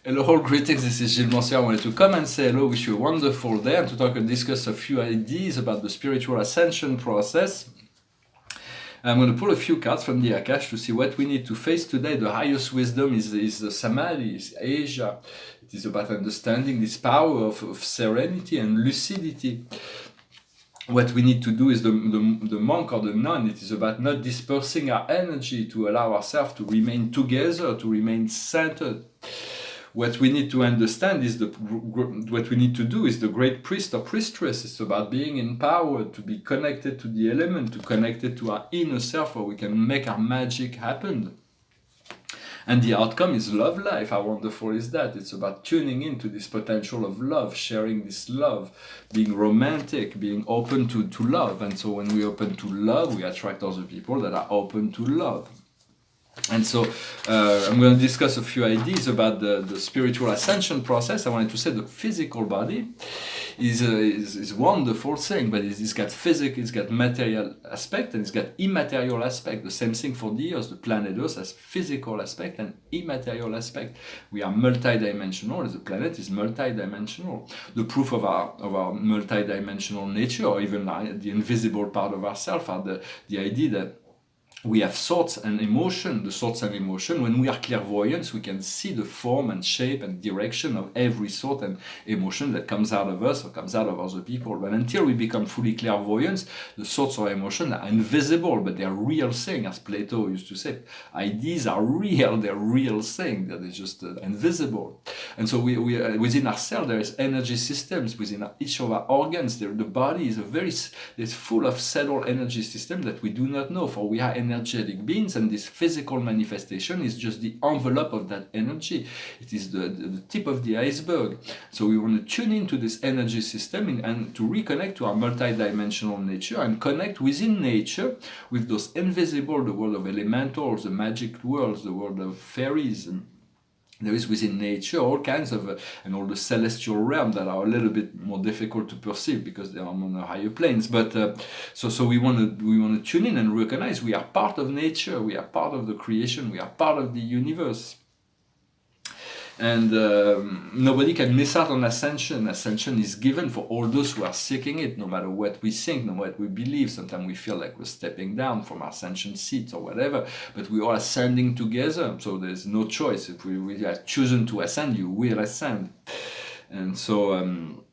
Hello, greetings. This is Gilles Monsieur. I wanted to come and say hello, wish you a wonderful day, and to talk and discuss a few ideas about the spiritual ascension process. I'm going to pull a few cards from the Akash to see what we need to face today. The highest wisdom is the Samadhi, is Asia. It is about understanding this power of serenity and lucidity. What we need to do is the monk or the nun. It is about not dispersing our energy, to allow ourselves to remain together, to remain centered. What we need to understand is what we need to do is the great priest or priestess. It's about being empowered, to be connected to the element, to connected to our inner self, where we can make our magic happen. And the outcome is love life. How wonderful is that? It's about tuning into this potential of love, sharing this love, being romantic, being open to love. And so when we open to love, we attract other people that are open to love. And so I'm going to discuss a few ideas about the spiritual ascension process. I wanted to say the physical body is a wonderful thing, but it's got physical, it's got material aspect, and it's got immaterial aspect. The same thing for the Earth. The planet Earth has physical aspect and immaterial aspect. We are multidimensional. The planet is multidimensional. The proof of our multidimensional nature, or even the invisible part of ourselves, are the idea that we have thoughts and emotion. The thoughts and emotion, when we are clairvoyants, we can see the form and shape and direction of every thought and emotion that comes out of us or comes out of other people. But until we become fully clairvoyants, the thoughts or emotion are invisible, but they are real thing, as Plato used to say. Ideas are real, they're real thing, they're just invisible. And so we within ourselves, there is energy systems within each of our organs. The body is full of subtle energy system that we do not know, for we are energetic beings, and this physical manifestation is just the envelope of that energy. It is the tip of the iceberg. So we want to tune into this energy system and to reconnect to our multidimensional nature and connect within nature with those invisible, the world of elementals, the magic worlds, the world of fairies. And there is within nature all kinds of, and all the celestial realms that are a little bit more difficult to perceive because they are on the higher planes. But so we want to tune in and recognize we are part of nature, we are part of the creation, we are part of the universe. And nobody can miss out on ascension. Ascension is given for all those who are seeking it, no matter what we think, no matter what we believe. Sometimes we feel like we're stepping down from our ascension seat or whatever, but we are ascending together. So there's no choice. If we are chosen to ascend, you will ascend. And so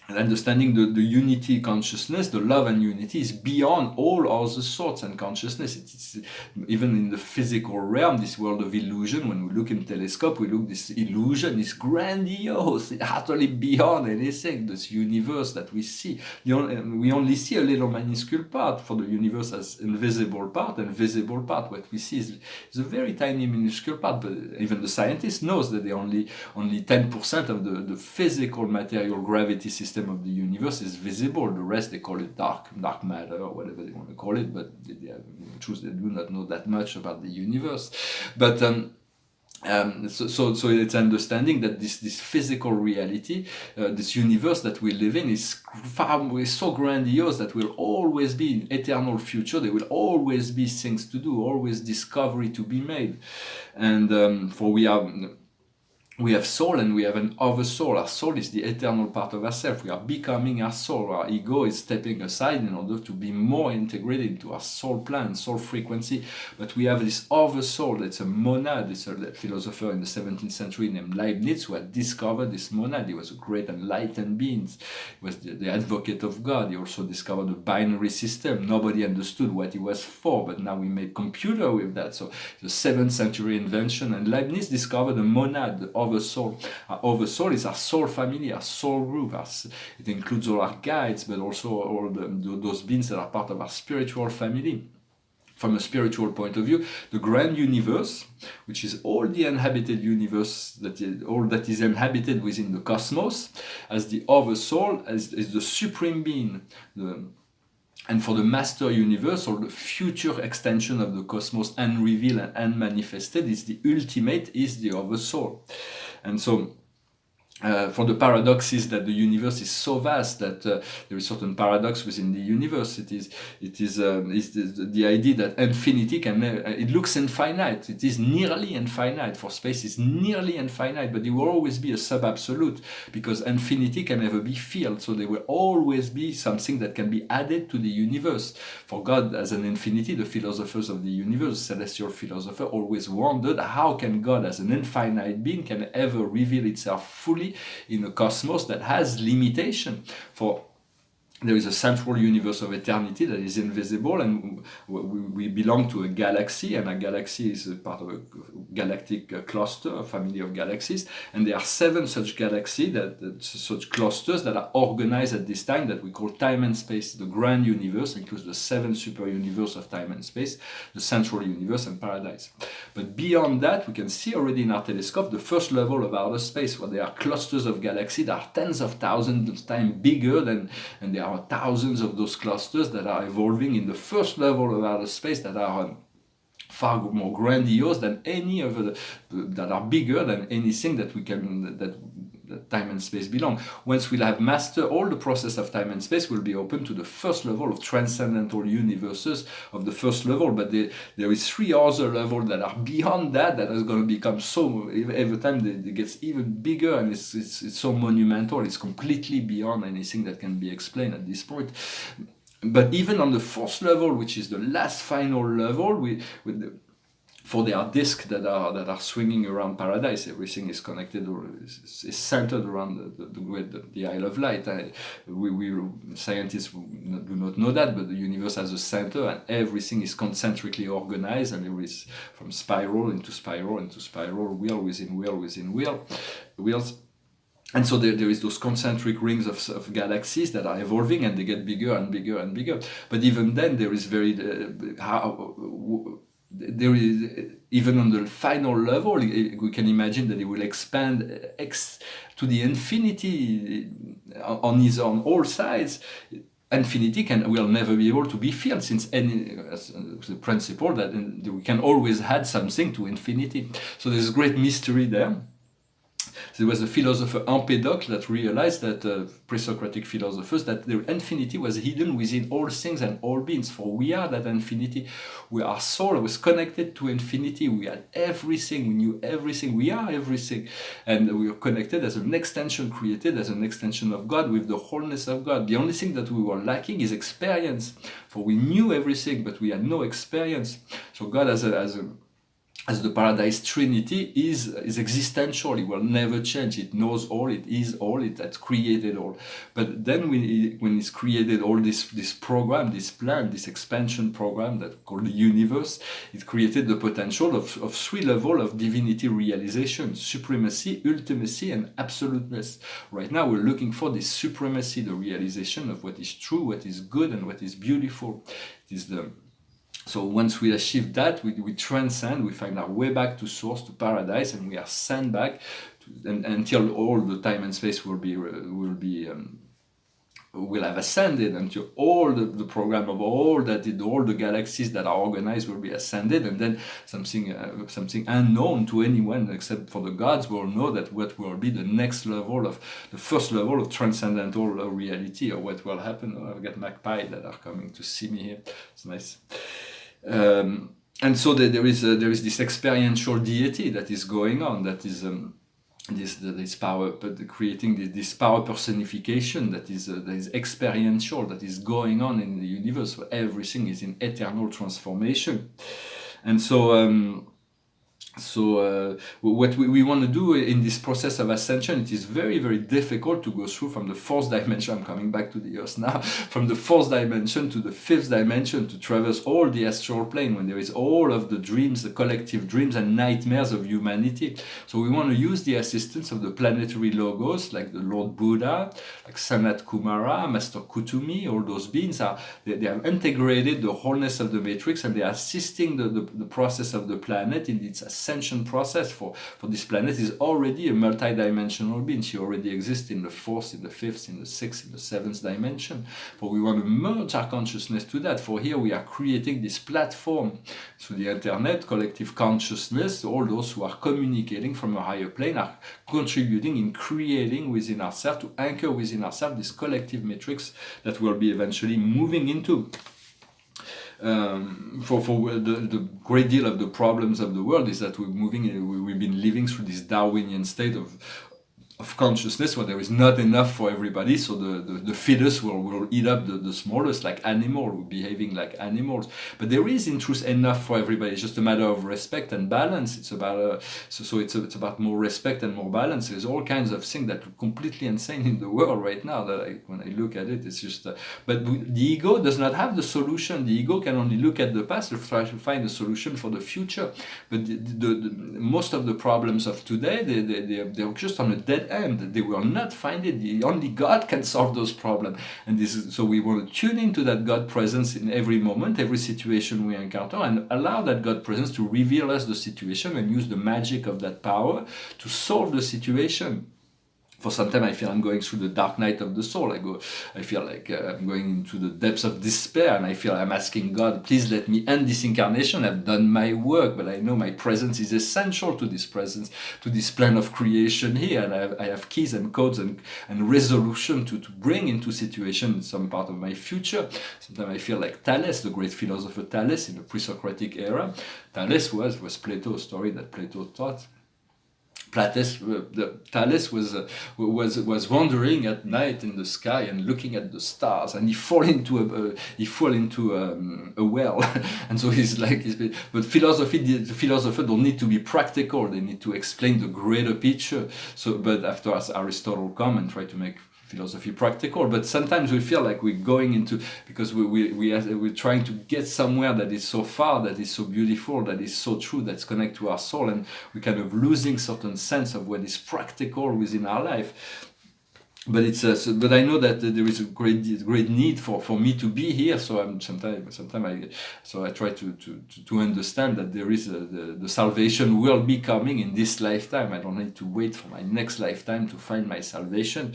understanding the unity consciousness, the love and unity is beyond all other thoughts and consciousness. It's even in the physical realm, this world of illusion. When we look in telescope, we look, this illusion is grandiose, utterly beyond anything. This universe that we see, we only see a little minuscule part. For the universe as invisible part and visible part, what we see is a very tiny minuscule part. But even the scientist knows that they only 10% of the physical material gravity system of the universe is visible. The rest, they call it dark matter or whatever they want to call it, but they do not know that much about the universe. But so it's understanding that this physical reality, this universe that we live in, is so grandiose that will always be in eternal future. There will always be things to do, always discovery to be made. And for we have soul and we have an oversoul. Our soul is the eternal part of ourselves. We are becoming our soul. Our ego is stepping aside in order to be more integrated into our soul plan, soul frequency. But we have this oversoul that's a monad. It's a philosopher in the 17th century named Leibniz who had discovered this monad. He was a great enlightened being. He was the advocate of God. He also discovered the binary system. Nobody understood what he was for, but now we made computer with that. So the 7th century invention, and Leibniz discovered the monad, the oversoul. Our oversoul is our soul family, our soul group. It includes all our guides, but also all those beings that are part of our spiritual family. From a spiritual point of view, the grand universe, which is all the inhabited universe, all that is inhabited within the cosmos, as the oversoul, is the supreme being. And for the master universe, or the future extension of the cosmos, unrevealed and unmanifested, is the ultimate, is the oversoul. And so for the paradox is that the universe is so vast that there is certain paradox within the universe. It is the idea that infinity can never, it looks infinite. It is nearly infinite. For space is nearly infinite, but it will always be a sub-absolute because infinity can never be filled. So there will always be something that can be added to the universe. For God as an infinity, the philosophers of the universe, celestial philosopher, always wondered how can God as an infinite being can ever reveal itself fully in a cosmos that has limitation. For there is a central universe of eternity that is invisible, and we belong to a galaxy, and a galaxy is a part of a galactic cluster, a family of galaxies, and there are 7 such galaxies, such clusters that are organized at this time that we call time and space. The grand universe includes the 7 super universe of time and space, the central universe and paradise. But beyond that, we can see already in our telescope the first level of outer space, where there are clusters of galaxies that are tens of thousands of times bigger than, and there are thousands of those clusters that are evolving in the first level of outer space that are far more grandiose than any of that are bigger than anything that we can that time and space belong. Once we'll have mastered all the process of time and space, we'll be open to the first level of transcendental universes of the first level, but there is 3 other levels that are beyond that is going to become so, every time it gets even bigger, and it's so monumental, it's completely beyond anything that can be explained at this point. But even on the 4th level, which is the last final level, for their disk that are swinging around paradise, everything is connected or is centered around the Isle of Light. We scientists do not know that, but the universe has a center, and everything is concentrically organized, and there is from spiral into spiral into spiral, wheel within wheel within wheels. And so there is those concentric rings of galaxies that are evolving, and they get bigger and bigger and bigger. But even then, there is there is, even on the final level, we can imagine that it will expand to the infinity on all sides. Infinity will never be able to be filled, since the principle that we can always add something to infinity. So there's a great mystery there. There was a philosopher Empédocle that realized that pre-Socratic philosophers, that the infinity was hidden within all things and all beings. For we are that infinity. Our soul was connected to infinity. We had everything. We knew everything. We are everything, and we are connected as an extension, created as an extension of God with the wholeness of God. The only thing that we were lacking is experience. For we knew everything, but we had no experience. So God as the Paradise Trinity is existential. It will never change. It knows all. It is all. It has created all. But then when it's created all this program, this plan, this expansion program that called the universe, it created the potential of 3 levels of divinity realization: supremacy, ultimacy, and absoluteness. Right now we're looking for this supremacy, the realization of what is true, what is good, and what is beautiful. It is So once we achieve that, we transcend, we find our way back to source, to paradise, and we are sent back until all the time and space will have ascended, until all the program of all the galaxies that are organized will be ascended, and then something unknown to anyone except for the gods will know that what will be the next level of the first level of transcendental reality, or what will happen. I've got magpie that are coming to see me here. It's nice. And so there is this experiential deity that is going on, that is this power, but creating this power personification that is experiential, that is going on in the universe, where everything is in eternal transformation. And so what we want to do in this process of ascension, it is very, very difficult to go through from the 4th dimension. I'm coming back to the Earth now. From the 4th dimension to the 5th dimension, to traverse all the astral plane, when there is all of the dreams, the collective dreams and nightmares of humanity. So we want to use the assistance of the planetary logos, like the Lord Buddha, like Sanat Kumara, Master Kutumi. All those beings they have integrated the wholeness of the matrix, and they are assisting the process of the planet in its ascension process for this planet is already a multidimensional being. She already exists in the fourth, in the fifth, in the sixth, in the seventh dimension. For we want to merge our consciousness to that. For here we are creating this platform through the internet, collective consciousness. All those who are communicating from a higher plane are contributing in creating within ourselves, to anchor within ourselves this collective matrix that we'll be eventually moving into. For the great deal of the problems of the world is that we've been living through this Darwinian state of consciousness where there is not enough for everybody, so the fittest will eat up the smallest, like animals, behaving like animals. But there is in truth enough for everybody. It's just a matter of respect and balance. It's about it's about more respect and more balance. There's all kinds of things that are completely insane in the world right now that when I look at it, it's just but the ego does not have the solution. The ego can only look at the past and try to find a solution for the future. But the most of the problems of today, they're just on a dead end. They will not find it. Only God can solve those problems. And so we want to tune into that God presence in every moment, every situation we encounter, and allow that God presence to reveal us the situation and use the magic of that power to solve the situation. For some time I feel I'm going through the dark night of the soul. I feel like I'm going into the depths of despair, and I feel I'm asking God, please let me end this incarnation. I've done my work, but I know my presence is essential to this presence, to this plan of creation here, and I have keys and codes and resolution to bring into situation in some part of my future. Sometimes I feel like Thales, the great philosopher Thales in the pre-Socratic era. Thales was Plato's story that Plato taught. Thales was wandering at night in the sky and looking at the stars, and he fall into a well, and so but the philosopher don't need to be practical; they need to explain the greater picture. So, but after Aristotle come and try to make philosophy practical, but sometimes we feel like we're going into, because we're trying to get somewhere that is so far, that is so beautiful, that is so true, that's connected to our soul, and we're kind of losing certain sense of what is practical within our life. But but I know that there is a great need for me to be here. So sometimes I try to understand that there is the salvation will be coming in this lifetime. I don't need to wait for my next lifetime to find my salvation.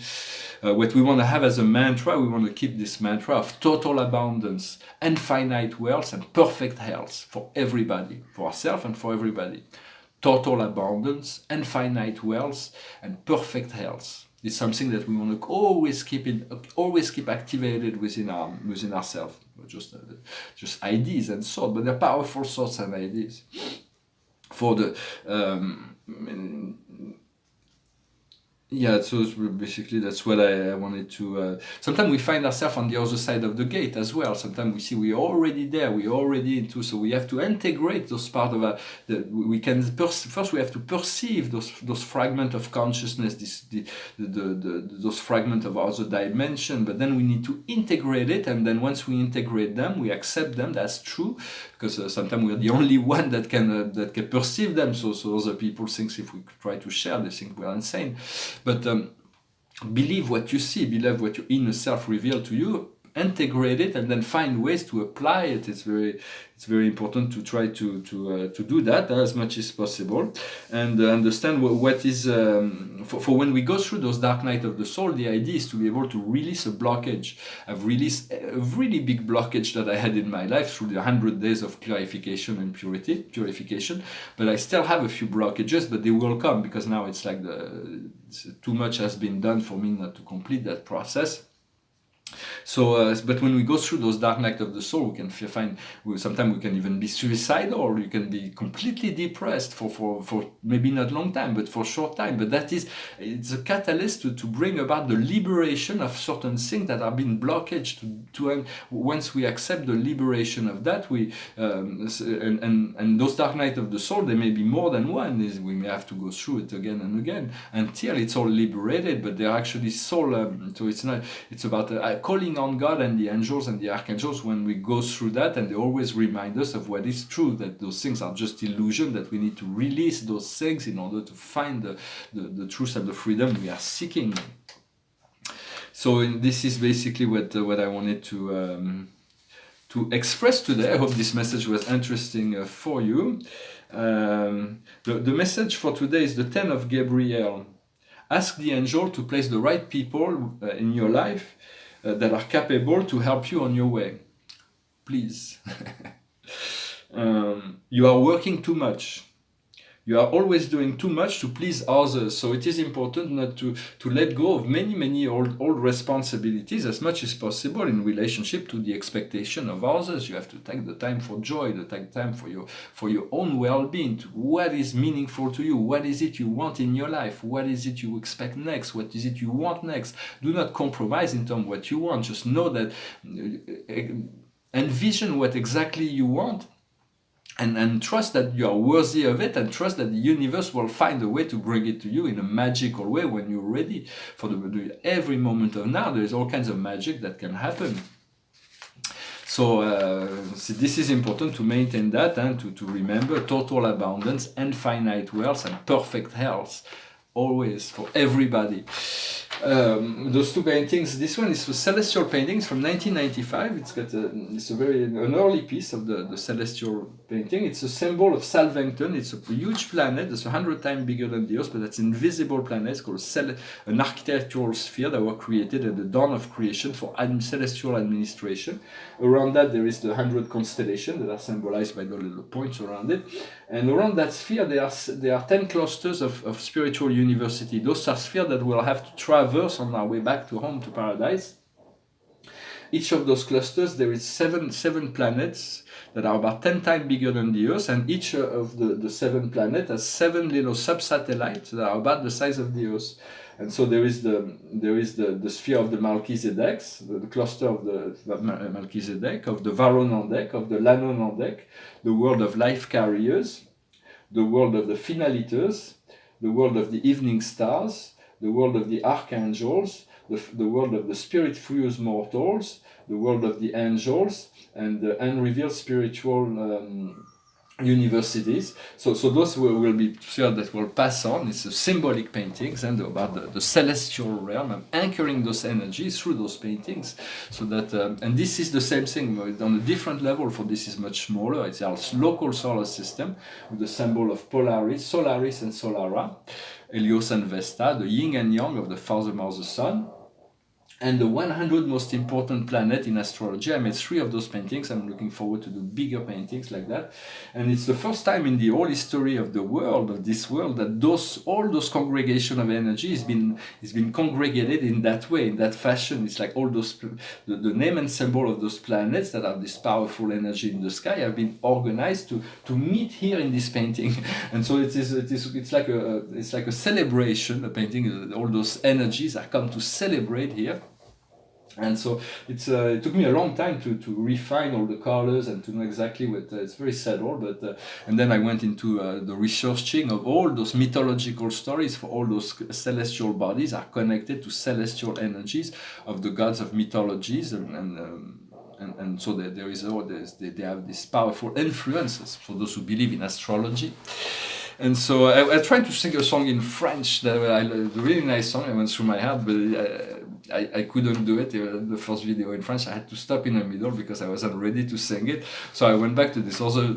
What we want to have as a mantra, we want to keep this mantra of total abundance, infinite wealth, and perfect health for everybody, for ourselves and for everybody. Total abundance, infinite wealth, and perfect health. It's something that we want to always keep activated within ourselves. Just ideas and thoughts, but they're powerful thoughts and ideas. For the so basically that's what I wanted to. Sometimes we find ourselves on the other side of the gate as well. Sometimes we see we're already there, we're already into. So we have to integrate those part of our. First we have to perceive those fragments of consciousness, those fragments of other dimension. But then we need to integrate it, and then once we integrate them, we accept them. That's true, because sometimes we're the only one that can perceive them. So other people think if we try to share, they think we're insane. But believe what you see, believe what your inner self reveals to you, integrate it, and then find ways to apply it. It's very important to try to do that as much as possible, and understand what is for when we go through those dark night of the soul. The idea is to be able to release a blockage. I've released a really big blockage that I had in my life through the 100 days of clarification and purification, but I still have a few blockages, but they will come, because now it's like too much has been done for me not to complete that process. So, but when we go through those dark night of the soul, we can sometimes we can even be suicidal, or you can be completely depressed for maybe not long time, but for short time. But it's a catalyst to bring about the liberation of certain things that are being blockaged. Once we accept the liberation of that, and those dark night of the soul, there may be more than one. We may have to go through it again and again until it's all liberated. But they're actually soul. So it's about calling on God and the angels and the archangels when we go through that, and they always remind us of what is true, that those things are just illusion, that we need to release those things in order to find the truth and the freedom we are seeking. So this is basically what I wanted to express today. I hope this message was interesting for you. The message for today is the 10 of Gabriel. Ask the angel to place the right people in your life that are capable to help you on your way. Please. You are working too much. You are always doing too much to please others, so it is important not to let go of many old responsibilities as much as possible in relationship to the expectation of others. You have to take the time for joy, to take time for your own well-being, what is meaningful to you, what is it you want in your life, what is it you expect next, what is it you want next. Do not compromise in terms of what you want, just know that, envision what exactly you want, and trust that you are worthy of it, and trust that the universe will find a way to bring it to you in a magical way when you're ready. For every moment of now, there is all kinds of magic that can happen. So this is important to maintain that, and to remember total abundance, infinite wealth, and perfect health, always, for everybody. Those two paintings, this one is for Celestial Paintings from 1995. It's a very an early piece of the Celestial painting. It's a symbol of Salvington. It's a huge planet. It's 100 times bigger than the Earth, but that's an invisible planet. It's called an architectural sphere that were created at the dawn of creation for celestial administration. Around that there is the 100 constellations that are symbolized by the little points around it. And around that sphere there are 10 clusters of spiritual university. Those are spheres that we'll have to traverse on our way back to home, to paradise. Each of those clusters, there is seven planets that are about 10 times bigger than the Earth, and each of the 7 planets has 7 little sub-satellites that are about the size of the Earth. And so there is the sphere of the Melchizedek, the cluster of the Melchizedek, of the Varonandek, of the Lanonandek, the world of life carriers, the world of the finaliters, the world of the evening stars, the world of the archangels, the world of the spirit-fused mortals, the world of the angels, and the unrevealed spiritual universities. So those will be spheres that will pass on. It's a symbolic paintings and about the celestial realm. I'm anchoring those energies through those paintings, so that and this is the same thing on a different level. For this is much smaller. It's our local solar system with the symbol of Polaris, Solaris, and Solara, Helios and Vesta, the yin and yang of the Father, Mother, Sun. And the 100 most important planet in astrology. I made 3 of those paintings. I'm looking forward to do bigger paintings like that. And it's the first time in the whole history of the world, of this world, that all those congregation of energy has been congregated in that way, in that fashion. It's like all those the name and symbol of those planets that have this powerful energy in the sky have been organized to meet here in this painting. And so it's like a celebration. A painting, all those energies are come to celebrate here. And so it took me a long time to refine all the colors and to know exactly what it's very subtle, but and then I went into the researching of all those mythological stories. For all those celestial bodies are connected to celestial energies of the gods of mythologies, and so there is they have this powerful influences for those who believe in astrology. And so I tried to sing a song in French, a really nice song. I went through my head, but I couldn't do it. The first video in French, I had to stop in the middle because I wasn't ready to sing it. So I went back to this other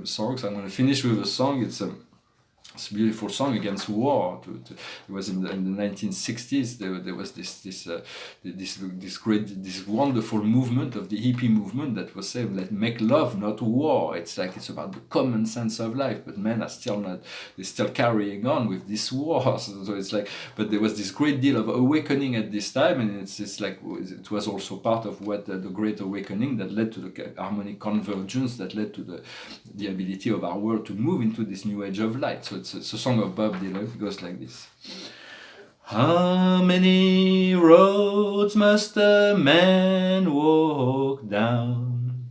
songs. I'm going to finish with a song. It's a beautiful song against war. It was in the 1960s. There was this wonderful movement of the hippie movement that was saying, "Let's make love, not war." It's about the common sense of life, but men are still carrying on with this war. So it's like, but there was this great deal of awakening at this time, and it was also part of what the Great Awakening that led to the harmonic convergence that led to the ability of our world to move into this new age of light. So it's a song of Bob Dylan. It goes like this. How many roads must a man walk down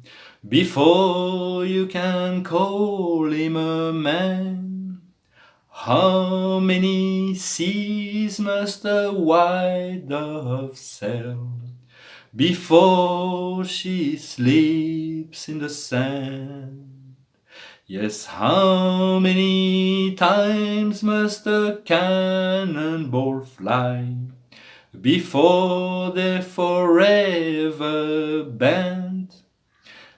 before you can call him a man? How many seas must a white dove sail before she sleeps in the sand? Yes, how many times must a cannonball fly before they're forever banned?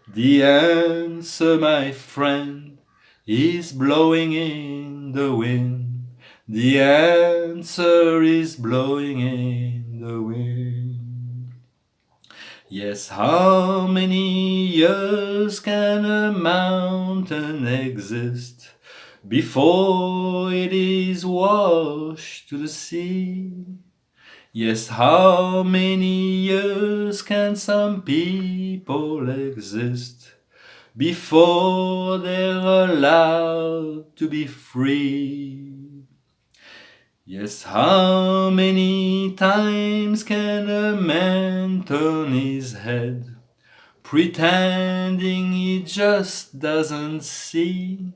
The answer, my friend, is blowing in the wind. The answer is blowing in the wind. Yes, how many years can a mountain exist before it is washed to the sea? Yes, how many years can some people exist before they're allowed to be free? Yes, how many times can a man turn his head, pretending he just doesn't see?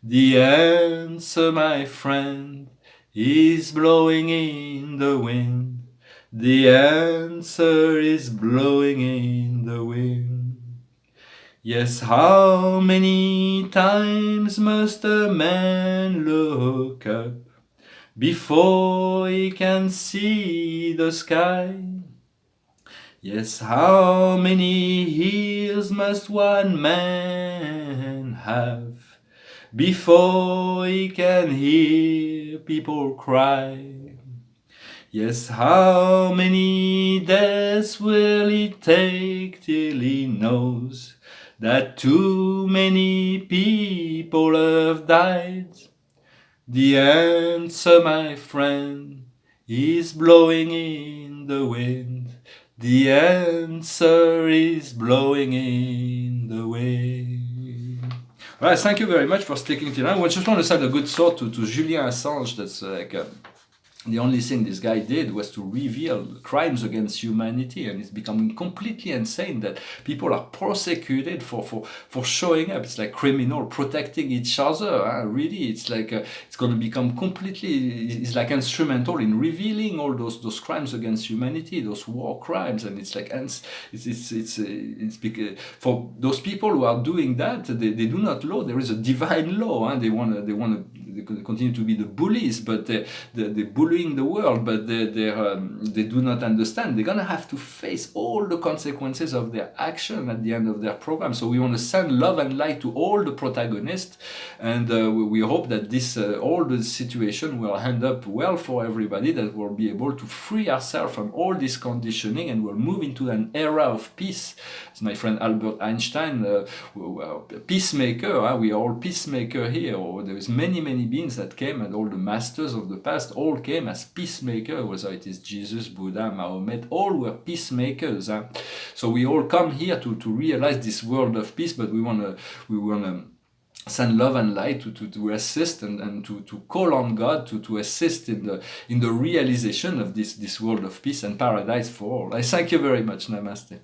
The answer, my friend, is blowing in the wind. The answer is blowing in the wind. Yes, how many times must a man look up before he can see the sky? Yes, how many ears must one man have before he can hear people cry? Yes, how many deaths will it take till he knows that too many people have died? The answer, my friend, is blowing in the wind. The answer is blowing in the wind. Well, thank you very much for sticking to that. I just want to send a good thought to Julian Assange. That's like the only thing this guy did was to reveal crimes against humanity, and it's becoming completely insane that people are prosecuted for showing up. It's like criminal protecting each other. Really, it's like it's going to become completely. It's like instrumental in revealing all those crimes against humanity, those war crimes, and it's like it's because for those people who are doing that, they do not law. There is a divine law. They want to continue to be the bullies, but they're bullying the world, but they do not understand. They're gonna have to face all the consequences of their action at the end of their program. So we want to send love and light to all the protagonists, and we hope that this all the situation will end up well for everybody, that we'll be able to free ourselves from all this conditioning, and we'll move into an era of peace. As my friend Albert Einstein, peacemaker, we are all peacemaker here. Or there is many beings that came, and all the masters of the past all came as peacemakers, whether it is Jesus, Buddha, Mahomet, all were peacemakers. So we all come here to realize this world of peace, but we wanna send love and light to assist and to call on God to assist in the realization of this world of peace and paradise for all. I thank you very much. Namaste.